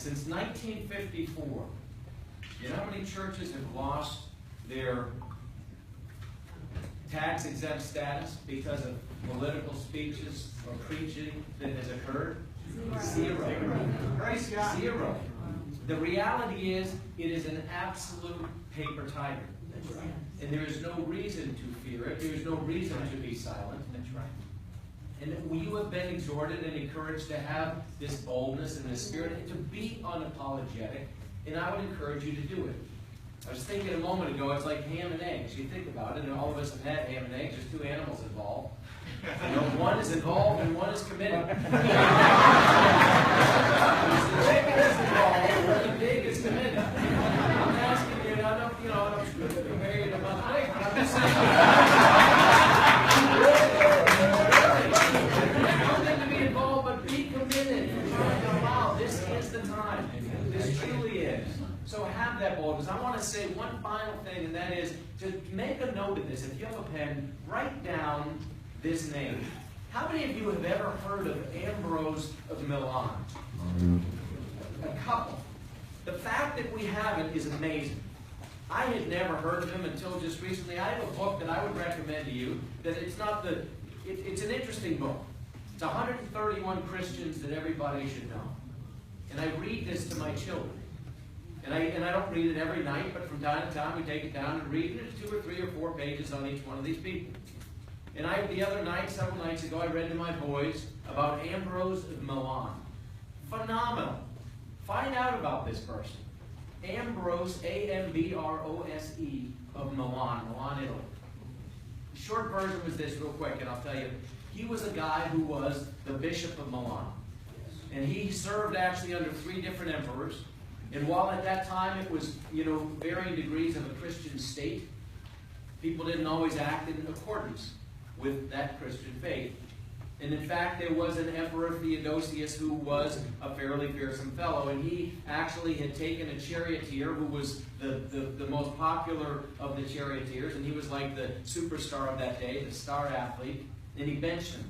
Since 1954, you know how many churches have lost their tax exempt status because of political speeches or preaching that has occurred? Zero. Praise God. Zero. The reality is, it is an absolute paper tiger. That's right. And there is no reason to fear it. There is no reason to be silent. That's right. And you have been exhorted and encouraged to have this boldness and this spirit and to be unapologetic. And I would encourage you to do it. I was thinking a moment ago, it's like ham and eggs. You think about it, and all of us have had ham and eggs. There's two animals involved. You know, one is involved and one is committed. The chicken is involved and the pig is committed. I'm asking you, I don't compare you to my pig, but I'm just saying. Nothing to be involved, but be committed. Wow, this is the time. This truly is. So have that boldness. I want to say one final thing, and that is to make a note of this. If you have a pen, write down this name. How many of you have ever heard of Ambrose of Milan? A couple. The fact that we have it is amazing. I had never heard of him until just recently. I have a book that I would recommend to you. That it's not the. It's an interesting book. It's 131 Christians that everybody should know. And I read this to my children. And I don't read it every night, but from time to time we take it down and read it. There's 2 or 3 or 4 pages on each one of these people. And the other night, several nights ago, I read to my boys about Ambrose of Milan. Phenomenal. Find out about this person. Ambrose, A-M-B-R-O-S-E, of Milan, Italy. The short version was this, real quick, and I'll tell you. He was a guy who was the Bishop of Milan. And he served actually under 3 different emperors. And while at that time it was, varying degrees of a Christian state, people didn't always act in accordance with that Christian faith. And in fact, there was an Emperor Theodosius who was a fairly fearsome fellow, and he actually had taken a charioteer who was the most popular of the charioteers, and he was like the superstar of that day, the star athlete, and he benched him.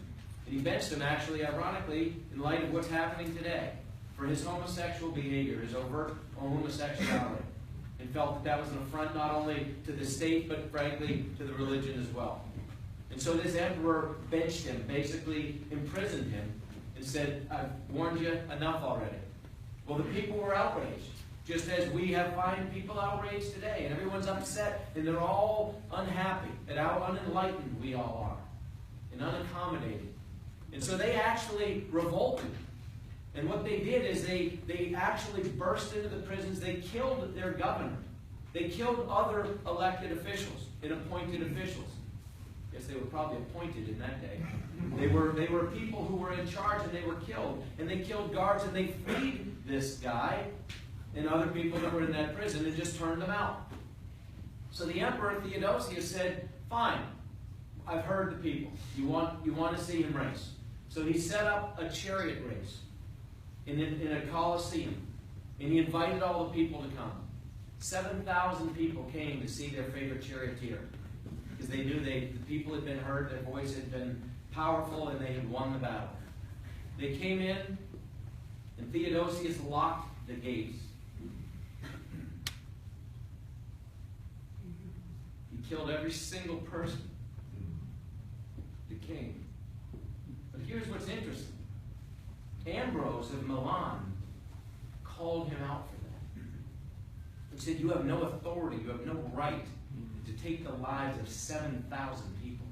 And he benched him, actually, ironically, in light of what's happening today, for his homosexual behavior, his overt homosexuality, and felt that was an affront not only to the state, but frankly to the religion as well. And so this emperor benched him, basically imprisoned him, and said, I've warned you enough already. Well, the people were outraged, just as we find people outraged today, and everyone's upset, and they're all unhappy at how unenlightened we all are, and unaccommodated. And so they actually revolted. And what they did is they actually burst into the prisons. They killed their governor. They killed other elected officials and appointed officials. I guess they were probably appointed in that day. They were people who were in charge, and they were killed. And they killed guards, and they freed this guy and other people that were in that prison and just turned them out. So the Emperor Theodosius said, fine, I've heard the people. You want to see him race. So he set up a chariot race in a Colosseum, and he invited all the people to come. 7,000 people came to see their favorite charioteer, because they knew the people had been heard, their voice had been powerful, and they had won the battle. They came in, and Theodosius locked the gates. He killed every single person, the king. But here's what's interesting. Ambrose of Milan called him out for that. He said, you have no authority, you have no right to take the lives of 7,000 people.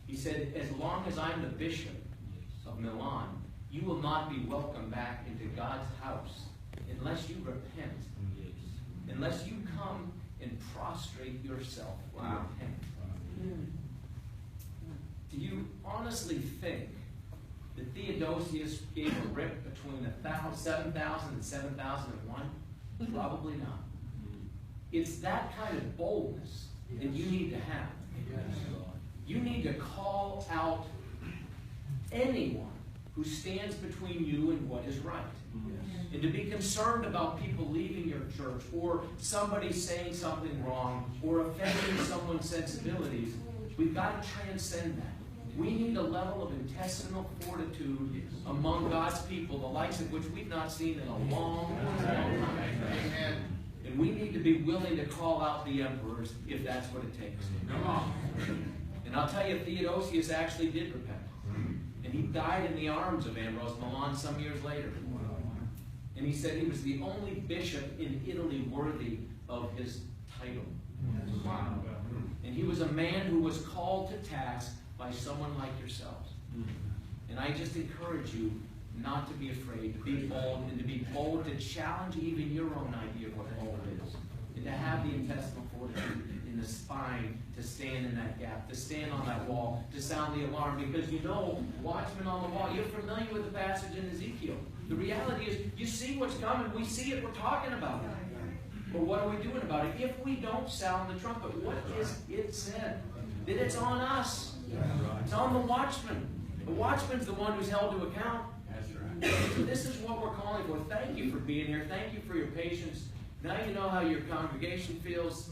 He said, as long as I'm the bishop of Milan, you will not be welcome back into God's house unless you repent. Unless you come and prostrate yourself and repent. Do you honestly think that Theodosius gave a rip between 7,000 and 7,001? Probably not. It's that kind of boldness that you need to have. You need to call out anyone who stands between you and what is right. And to be concerned about people leaving your church, or somebody saying something wrong, or offending someone's sensibilities. We've got to transcend that. We need a level of intestinal fortitude among God's people, the likes of which we've not seen in a long, long time. Amen. And we need to be willing to call out the emperors if that's what it takes. Come on. And I'll tell you, Theodosius actually did repent. And he died in the arms of Ambrose Milan some years later. And he said he was the only bishop in Italy worthy of his title. Wow. And he was a man who was called to task by someone like yourselves. And I just encourage you not to be afraid, to be bold, and to be bold to challenge even your own idea of what bold is. And to have the intestinal fortitude in the spine to stand in that gap, to stand on that wall, to sound the alarm. Because you know, watchmen on the wall, you're familiar with the passage in Ezekiel. The reality is, you see what's coming, we see it, we're talking about it. But what are we doing about it? If we don't sound the trumpet, what is it said? That it's on us. It's on the watchman. The watchman's the one who's held to account. So this is what we're calling for. Thank you for being here. Thank you for your patience. Now you know how your congregation feels.